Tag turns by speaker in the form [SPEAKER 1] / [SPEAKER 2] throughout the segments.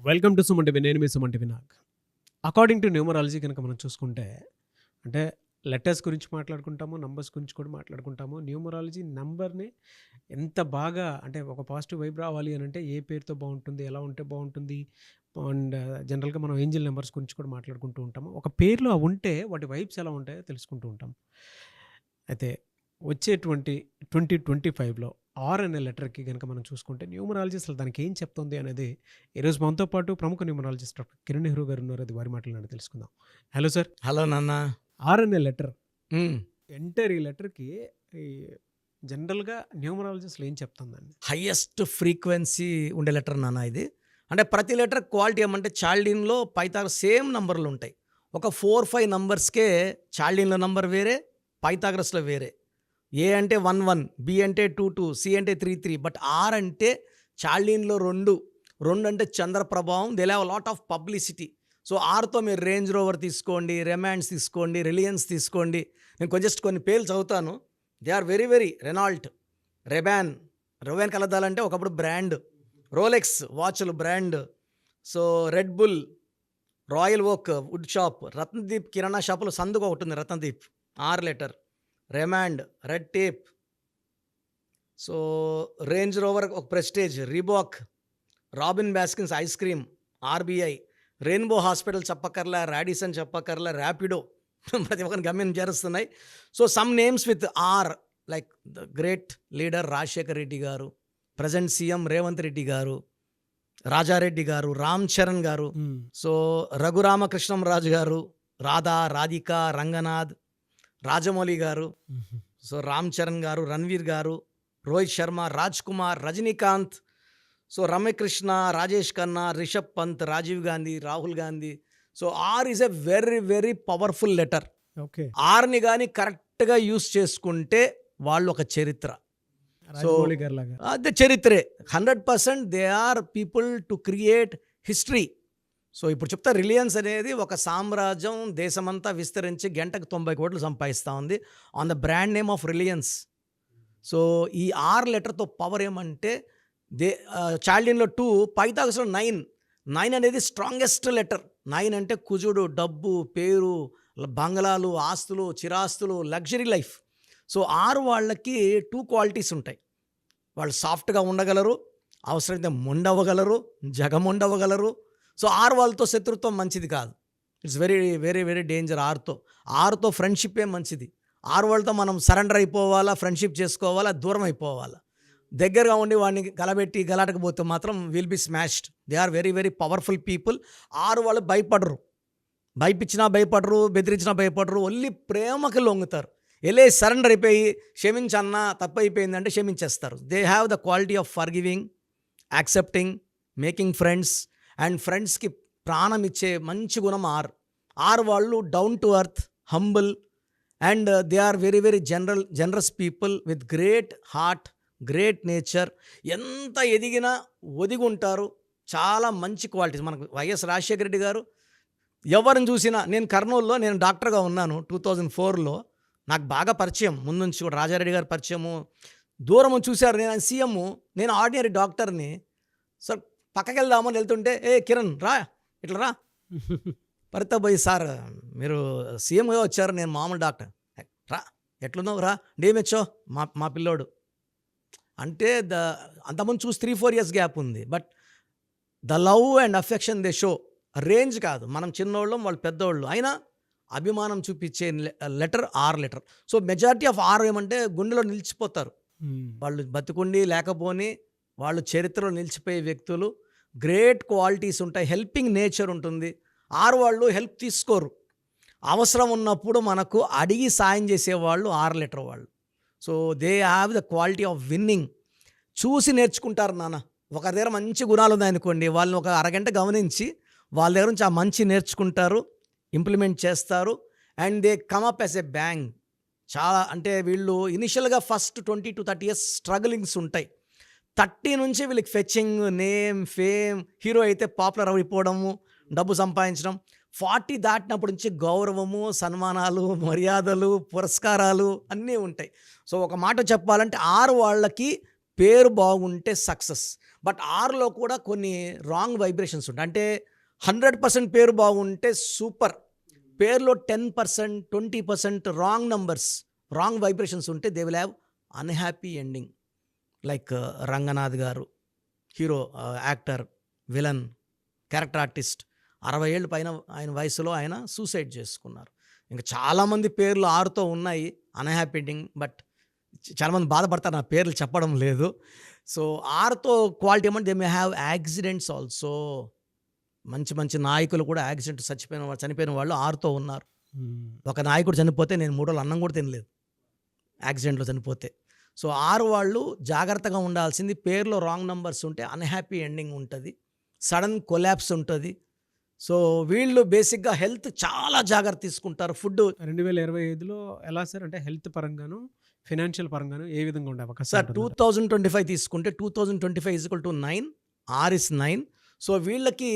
[SPEAKER 1] Welcome to Suman TV. నేను మీ Suman TV Nag. According to numerology కనుక మనం చూసుకుంటే అంటే లెటర్స్ గురించి మాట్లాడుకుంటాము, నంబర్స్ గురించి కూడా మాట్లాడుకుంటాము. న్యూమరాలజీ నంబర్ని ఎంత బాగా అంటే ఒక పాజిటివ్ వైబ్ రావాలి అని అంటే ఏ పేరుతో బాగుంటుంది, ఎలా ఉంటే బాగుంటుంది అండ్ జనరల్గా మనం ఏంజిల్ నెంబర్స్ గురించి కూడా మాట్లాడుకుంటూ ఉంటాము. ఒక పేర్లో అవి ఉంటే వాటి వైబ్స్ ఎలా ఉంటాయో తెలుసుకుంటూ ఉంటాం. అయితే వచ్చేటువంటి 2025లో ఆర్ అనే లెటర్కి కనుక మనం చూసుకుంటే న్యూమరాలజీ అసలు దానికి ఏం చెప్తుంది అనేది ఈరోజు మనతో పాటు ప్రముఖ న్యూమరాలజిస్ట్ డాక్టర్ కిరణ్ నెహ్రూ గారు ఉన్నారు. అది వారి మాటలు తెలుసుకుందాం. Hello sir.
[SPEAKER 2] హలో నాన్న.
[SPEAKER 1] ఆర్ అనే లెటర్
[SPEAKER 2] హ్మ్.
[SPEAKER 1] ఎంటర్ ఈ లెటర్కి ఈ జనరల్గా న్యూమరాలజీ అసలు ఏం చెప్తుందండి?
[SPEAKER 2] హయ్యెస్ట్ ఫ్రీక్వెన్సీ ఉండే లెటర్ నాన్న ఇది. అంటే ప్రతి లెటర్ క్వాలిటీ ఏమంటే చాల్డిన్లో పైథాగరస్ సేమ్ నంబర్లు ఉంటాయి. ఒక 4-5 నంబర్స్కే చాల్డిన్లో నంబర్ వేరే, పైథాగరస్లో వేరే. ఏ అంటే 1-1, బి అంటే 2-2, సి అంటే 3-3. బట్ ఆర్ అంటే చాల్డిన్లో 2 అంటే చంద్ర ప్రభావం. They have lot of publicity. So ఆర్తో మీరు రేంజ్ రోవర్ తీసుకోండి, రెమాండ్స్ తీసుకోండి, రిలయన్స్ తీసుకోండి. నేను జస్ట్ కొన్ని పేర్లు చదువుతాను. They are very very Renault, రోవెన్ కలదాలంటే ఒకప్పుడు బ్రాండ్, రోలెక్స్ వాచ్లు brand, so Red Bull, Royal Oak wood shop, Ratnadeep కిరాణా షాపులో సందుకు ఒకటి ఉంది Ratnadeep, R letter, Raymond, Red Tape, so Range Rover ఒక Prestige, Reebok, Robin Baskins ice cream, RBI, Rainbow Hospital చెప్పక్కర్లా, రాడిసన్ చెప్పక్కర్లా, ర్యాపిడో ప్రతి ఒక్కరిని గమ్యం చేరుస్తున్నాయి. So some names with R like the great leader Rajasekhar Reddy garu, present CM Revanth Reddy గారు, రాజారెడ్డి గారు, రామ్ చరణ్ గారు, సో రఘురామకృష్ణంరాజు గారు, రాధా, రాధిక, రంగనాథ్, రాజమౌళి గారు, so Ram Charan garu, Ranveer garu, Rohit Sharma, Raj Kumar, Rajinikanth, so Ramya Krishna, Rajesh Khanna, Rishabh Pant, Rajiv Gandhi, Rahul Gandhi. So R is a very very powerful letter.
[SPEAKER 1] Okay.
[SPEAKER 2] ఆర్ని కానీ కరెక్ట్గా యూస్ చేసుకుంటే వాళ్ళు ఒక చరిత్ర. సో అదే చరిత్రే 100%. They are people to create history. So ఇప్పుడు చెప్తా, రిలయన్స్ అనేది ఒక సామ్రాజ్యం దేశమంతా విస్తరించి గంటకు 90 కోట్లు సంపాదిస్తూ ఉంది on the brand name of Reliance. So ఈ ఆర్ లెటర్తో పవర్ ఏమంటే చాల్డిన్లో 2, పైథాగరస్లో 9 అనేది స్ట్రాంగెస్ట్ లెటర్. 9 అంటే కుజుడు, డబ్బు, పేరు, బంగళాలు, ఆస్తులు, చిరాస్తులు, లగ్జరీ లైఫ్. సో ఆరు వాళ్ళకి 2 క్వాలిటీస్ ఉంటాయి. వాళ్ళు సాఫ్ట్గా ఉండగలరు, అవసరమైతే మొండవ్వగలరు, జగముండవ్వగలరు. సో ఆరు వాళ్ళతో శత్రుత్వం మంచిది కాదు. It's very very very danger. ఆరుతో ఫ్రెండ్షిప్పే మంచిది. ఆరు వాళ్ళతో మనం సరెండర్ అయిపోవాలా, ఫ్రెండ్షిప్ చేసుకోవాలా, దూరం అయిపోవాలా. దగ్గరగా ఉండి వాడిని గలబెట్టి గలాటకపోతే మాత్రం will be smashed. They are very very powerful people. ఆరు వాళ్ళు భయపడరు, భయపించినా భయపడరు, బెదిరించినా భయపడరు, ఓన్లీ ప్రేమకి లొంగుతారు. వెళ్ళే సరెండర్ అయిపోయి క్షమించన్నా తప్పు అయిపోయిందంటే క్షమించేస్తారు. They have the quality of forgiving, accepting, making friends and ఫ్రెండ్స్కి ప్రాణం ఇచ్చే మంచి గుణం ఆర్ వాళ్ళు down to earth, humble and they are very very generous people with great heart, great nature. ఎంత ఎదిగినా ఒదిగి ఉంటారు. చాలా మంచి క్వాలిటీస్. మనకు వైఎస్ రాజశేఖర రెడ్డి గారు ఎవరిని చూసినా, నేను కర్నూలులో నేను డాక్టర్గా ఉన్నాను 2004లో, నాకు బాగా పరిచయం ముందు నుంచి కూడా. రాజారెడ్డి గారు పరిచయము, దూరం చూశారు. నేను సీఎం, నేను ఆర్డినరీ డాక్టర్ని. సార్ పక్కకి వెళ్దామని వెళ్తుంటే, కిరణ్ రా, ఇట్లా రా, పరితబోయి సార్ మీరు సీఎంగా వచ్చారు, నేను మామూలు డాక్టర్, రా ఎట్లున్నావు రా, డేమెచ్చో మా పిల్లోడు అంటే అంతకుముందు చూసి 3-4 ఇయర్స్ గ్యాప్ ఉంది. But the love and affection they show. Range కాదు, మనం చిన్నోళ్ళం, వాళ్ళు పెద్దోళ్ళు, అయినా అభిమానం చూపించే లెటర్ ఆర్ లెటర్. సో మెజారిటీ ఆఫ్ ఆర్ ఏమంటే గుండెలో నిలిచిపోతారు. వాళ్ళు బతుకుండి లేకపోని వాళ్ళు చరిత్రలో నిలిచిపోయే వ్యక్తులు. గ్రేట్ క్వాలిటీస్ ఉంటాయి, హెల్పింగ్ నేచర్ ఉంటుంది. ఆరు వాళ్ళు హెల్ప్ తీసుకోరు, అవసరం ఉన్నప్పుడు మనకు అడిగి సాయం చేసేవాళ్ళు ఆర్ లెటర్ వాళ్ళు. So they have the quality of winning. చూసి నేర్చుకుంటారు నాన్న. ఒకరి దగ్గర మంచి గుణాలు ఉన్నాయనుకోండి, వాళ్ళని ఒక అరగంట గమనించి వాళ్ళ దగ్గర నుంచి ఆ మంచి నేర్చుకుంటారు, ఇంప్లిమెంట్ చేస్తారు. And they come up as a bang. చాలా అంటే వీళ్ళు ఇనిషియల్గా ఫస్ట్ 20 to 30 ఇయర్స్ స్ట్రగులింగ్స్ ఉంటాయి. 30 నుంచి వీళ్ళకి ఫెచ్చింగ్, నేమ్, ఫేమ్, హీరో అయితే పాపులర్ అయిపోవడము, డబ్బు సంపాదించడం. 40 దాటినప్పటి నుంచి గౌరవము, సన్మానాలు, మర్యాదలు, పురస్కారాలు అన్నీ ఉంటాయి. సో ఒక మాట చెప్పాలంటే ఆరు వాళ్ళకి పేరు బాగుంటే సక్సెస్. బట్ ఆర్‌లో కూడా కొన్ని రాంగ్ వైబ్రేషన్స్ ఉంటాయి. అంటే 100% పేరు బాగుంటే సూపర్. పేరులో 10%, 20% రాంగ్ నంబర్స్, రాంగ్ వైబ్రేషన్స్ ఉంటే they will have unhappy ending. Like Ranganath garu, hero, actor, villain, character artist. 60 ఏళ్ళు పైన ఆయన వయసులో ఆయన సూసైడ్ చేసుకున్నారు. ఇంకా చాలామంది పేర్లు ఆరుతో ఉన్నాయి అన్‌హ్యాపీ ఎండింగ్. బట్ చాలామంది బాధపడతారు నా పేర్లు చెప్పడం లేదు. సో ఆర్‌తో క్వాలిటీ ఏమంటే they may have accidents also. మంచి మంచి నాయకులు కూడా యాక్సిడెంట్ చనిపోయిన వాళ్ళు ఆర్‌తో ఉన్నారు. ఒక నాయకుడు చనిపోతే నేను 3 రోజులు అన్నం కూడా తినలేదు యాక్సిడెంట్లో చనిపోతే. సో ఆరు వాళ్ళు జాగ్రత్తగా ఉండాల్సింది. పేరులో రాంగ్ నంబర్స్ ఉంటే అన్‌హ్యాపీ ఎండింగ్ ఉంటుంది, సడన్ కొలాప్స్ ఉంటుంది. సో వీళ్ళు బేసిక్గా హెల్త్ చాలా జాగ్రత్త తీసుకుంటారు. ఫుడ్
[SPEAKER 1] 2025లో ఎలా సార్? అంటే హెల్త్ పరంగాను, ఫైనాన్షియల్ పరంగాను ఏ విధంగా ఉండే అవకాశం
[SPEAKER 2] సార్
[SPEAKER 1] ఉంటుంది?
[SPEAKER 2] 2025 తీసుకుంటే 2025 = 9, ఆర్ ఇస్ 9. సో వీళ్ళకి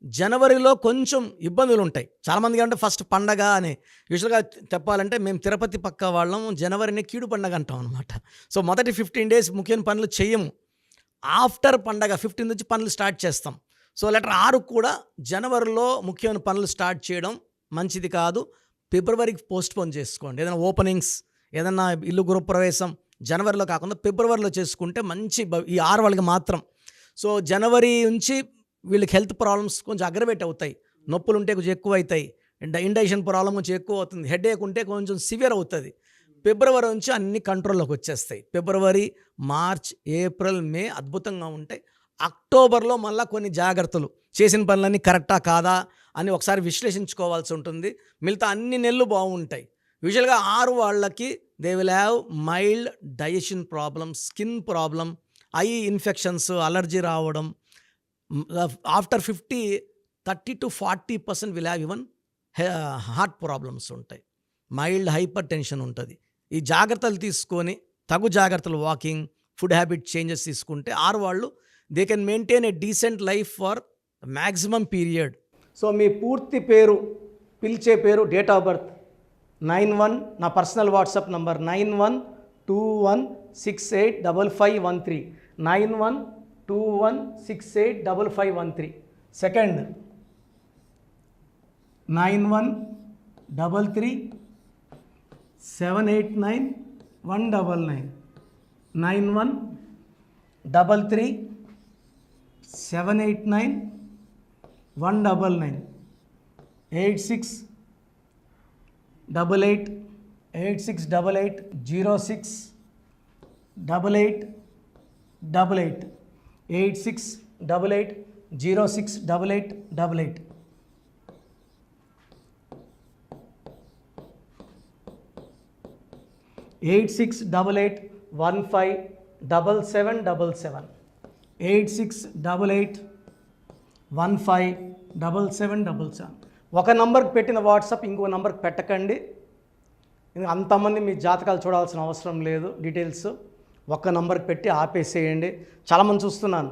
[SPEAKER 2] జనవరిలో కొంచెం ఇబ్బందులు ఉంటాయి. చాలామందికి అంటే ఫస్ట్ పండగ అని యూజువల్గా చెప్పాలంటే మేము తిరుపతి పక్క వాళ్ళం జనవరిని కీడు పండగ అంటాం అనమాట. సో మొదటి 15 days ముఖ్యమైన పనులు చేయము. ఆఫ్టర్ పండగ 15 నుంచి పనులు స్టార్ట్ చేస్తాం. సో లెటర్ 6 కూడా జనవరిలో ముఖ్యమైన పనులు స్టార్ట్ చేయడం మంచిది కాదు. ఫిబ్రవరికి పోస్ట్పోన్ చేసుకోండి. ఏదైనా ఓపెనింగ్స్, ఏదైనా ఇల్లు గృహప్రవేశం జనవరిలో కాకుండా ఫిబ్రవరిలో చేసుకుంటే మంచి ఈ 6 వాళ్ళకి మాత్రం. సో జనవరి నుంచి వీళ్ళకి హెల్త్ ప్రాబ్లమ్స్ కొంచెం అగ్రవేట్ అవుతాయి. నొప్పులు ఉంటే కొంచెం ఎక్కువ అవుతాయి. ఇండైజెషన్ ప్రాబ్లం కొంచెం ఎక్కువ అవుతుంది. హెడేక్ ఉంటే కొంచెం సివియర్ అవుతుంది. ఫిబ్రవరి నుంచి అన్ని కంట్రోల్లోకి వచ్చేస్తాయి. ఫిబ్రవరి, మార్చ్, ఏప్రిల్, మే అద్భుతంగా ఉంటాయి. అక్టోబర్లో మళ్ళీ కొన్ని జాగ్రత్తలు, చేసిన పనులన్నీ కరెక్టా కాదా అని ఒకసారి విశ్లేషించుకోవాల్సి ఉంటుంది. మిగతా అన్ని నెలలు బాగుంటాయి. యూజువల్గా 6 వాళ్ళకి they will have mild digestion problem, skin problem, eye infections, allergy రావడం. After 50, 30-40% will have even heart problems ఉంటాయి. మైల్డ్ హైపర్ టెన్షన్ ఉంటుంది. ఈ జాగ్రత్తలు తీసుకొని తగు జాగ్రత్తలు, వాకింగ్, ఫుడ్ హ్యాబిట్ చేంజెస్ తీసుకుంటే 6 వాళ్ళు they can maintain a decent life for maximum period. So మీ పూర్తి పేరు, పిలిచే పేరు, డేట్ ఆఫ్ బర్త్ 91, నా పర్సనల్ వాట్సాప్ నంబర్ 9121685513, 9121685513. సెకండ్ 9133789199, 9133789199, 8688068888, 8688068888. 8688157777, 8688157777. ఒక నంబర్కి పెట్టిన వాట్సాప్ ఇంకో నంబర్కి పెట్టకండి. అంతమంది మీ జాతకాలు చూడాల్సిన అవసరం లేదు. డీటెయిల్స్ ఒక్క నంబర్కి పెట్టి ఆపేసేయండి. చాలామంది చూస్తున్నాను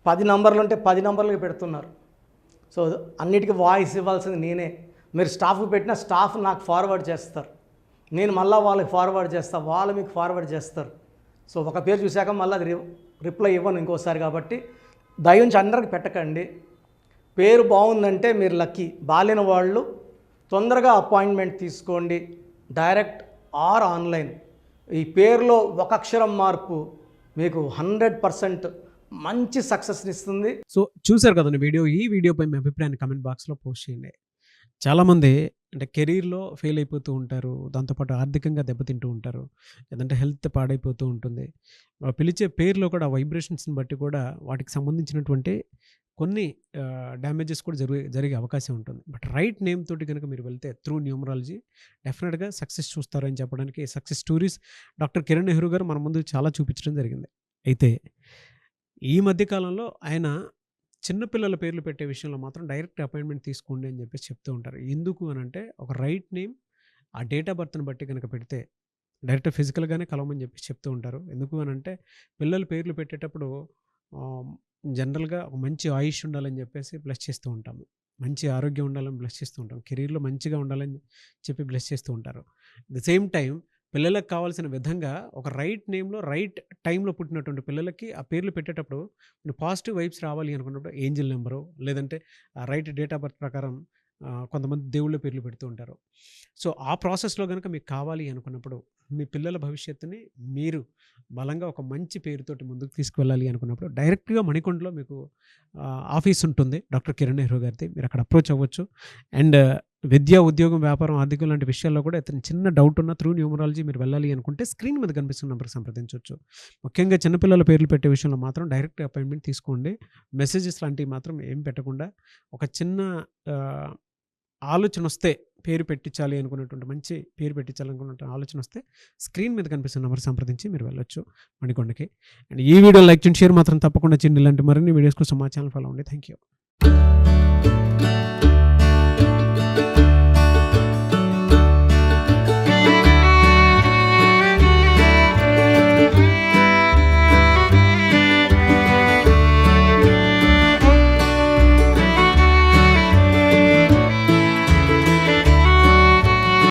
[SPEAKER 2] 10 నంబర్లు ఉంటే 10 నంబర్లకి పెడుతున్నారు. సో అన్నిటికీ వాయిస్ ఇవ్వాల్సింది నేనే. మీరు స్టాఫ్కి పెట్టిన స్టాఫ్ నాకు ఫార్వర్డ్ చేస్తారు, నేను మళ్ళీ వాళ్ళకి ఫార్వర్డ్ చేస్తాను, వాళ్ళు మీకు ఫార్వర్డ్ చేస్తారు. సో ఒక పేరు చూశాక మళ్ళీ అది రిప్లై ఇవ్వను ఇంకోసారి. కాబట్టి దయించి అందరికి పెట్టకండి. పేరు బాగుందంటే మీరు లక్కీ. బాలేని వాళ్ళు తొందరగా అపాయింట్మెంట్ తీసుకోండి, డైరెక్ట్ ఆర్ ఆన్లైన్. ఈ పేరులో ఒక అక్షరం మార్పు మీకు 100% మంచి సక్సెస్ని ఇస్తుంది.
[SPEAKER 1] సో చూశారు కదండి వీడియో. ఈ వీడియోపై మీ అభిప్రాయాన్ని కమెంట్ బాక్స్లో పోస్ట్ చేయండి. చాలామంది అంటే కెరీర్లో ఫెయిల్ అయిపోతూ ఉంటారు, దాంతోపాటు ఆర్థికంగా దెబ్బతింటూ ఉంటారు, లేదంటే హెల్త్ పాడైపోతూ ఉంటుంది. పిలిచే పేరులో కూడా వైబ్రేషన్స్ని బట్టి కూడా వాటికి సంబంధించినటువంటి కొన్ని డ్యామేజెస్ కూడా జరిగే అవకాశం ఉంటుంది. బట్ రైట్ నేమ్ తోటి కనుక మీరు వెళ్తే త్రూ న్యూమరాలజీ డెఫినెట్గా సక్సెస్ చూస్తారని చెప్పడానికి success stories doctor Kiran Nehru గారు మన ముందు చాలా చూపించడం జరిగింది. అయితే ఈ మధ్యకాలంలో ఆయన చిన్నపిల్లల పేర్లు పెట్టే విషయంలో మాత్రం డైరెక్ట్ అపాయింట్మెంట్ తీసుకోండి అని చెప్పేసి చెప్తూ ఉంటారు. ఎందుకు అని అంటే ఒక రైట్ నేమ్ ఆ డేట్ ఆఫ్ బర్త్ని బట్టి కనుక పెడితే డైరెక్ట్ ఫిజికల్గానే కలవమని చెప్పేసి చెప్తూ ఉంటారు. ఎందుకు అని అంటే పిల్లల పేర్లు పెట్టేటప్పుడు జనరల్గా ఒక మంచి ఆయుష్ ఉండాలని చెప్పేసి బ్లెస్ చేస్తూ ఉంటాము, మంచి ఆరోగ్యం ఉండాలని బ్లెస్ చేస్తూ ఉంటాం, కెరీర్లో మంచిగా ఉండాలని చెప్పి బ్లెస్ చేస్తూ ఉంటారు. ద సేమ్ టైం పిల్లలకు కావాల్సిన విధంగా ఒక రైట్ నేమ్‌లో, రైట్ టైంలో పుట్టినటువంటి పిల్లలకి ఆ పేర్లు పెట్టేటప్పుడు మీరు పాజిటివ్ వైబ్స్ రావాలి అనుకున్నప్పుడు ఏంజెల్ నంబరో, లేదంటే రైట్ డేట్ ఆఫ్ బర్త్ ప్రకారం కొంతమంది దేవుళ్ళ పేర్లు పెడుతూ ఉంటారు. సో, ఆ ప్రాసెస్‌లో గనుక మీకు కావాలి అనుకున్నప్పుడు, మీ పిల్లల భవిష్యత్తుని మీరు బలంగా ఒక మంచి పేరుతోటి ముందుకు తీసుకువెళ్ళాలి అనుకున్నప్పుడు, డైరెక్ట్‌గా మణికొండలో మీకు ఆఫీస్ ఉంటుంది. డాక్టర్ కిరణ్ నెహ్రూ గారిది. మీరు అక్కడ అప్రోచ్ అవ్వచ్చు. అండ్ విద్య, ఉద్యోగం, వ్యాపారం, ఆర్థికం లాంటి విషయాల్లో కూడా ఏదైనా చిన్న డౌట్ ఉన్నా త్రూ న్యూమరాలజీ మీరు వెళ్ళాలి అనుకుంటే స్క్రీన్ మీద కనిపిస్తున్న నంబర్‌కి సంప్రదించొచ్చు. ముఖ్యంగా చిన్నపిల్లల పేర్లు పెట్టే విషయంలో మాత్రం డైరెక్ట్ అపాయింట్మెంట్ తీసుకోండి. మెసేజెస్ లాంటివి మాత్రం ఏం పెట్టకుండా ఒక చిన్న ఆలోచనొస్తే పేరు పెట్టించాలి అనుకున్నటువంటి మంచి పేరు పెట్టించాలనుకున్నటువంటి ఆలోచనొస్తే స్క్రీన్ మీద కనిపిస్తున్న నంబర్ సంప్రదించి మీరు వెళ్ళొచ్చు మణికొండకి. అండ్ ఈ వీడియో లైక్ చేయండి, షేర్ మాత్రం తప్పకుండా చేయండి. ఇలాంటి మరిన్ని వీడియోస్ కోసం మా ఛానల్ ఫాలో అవ్వండి. Thank you.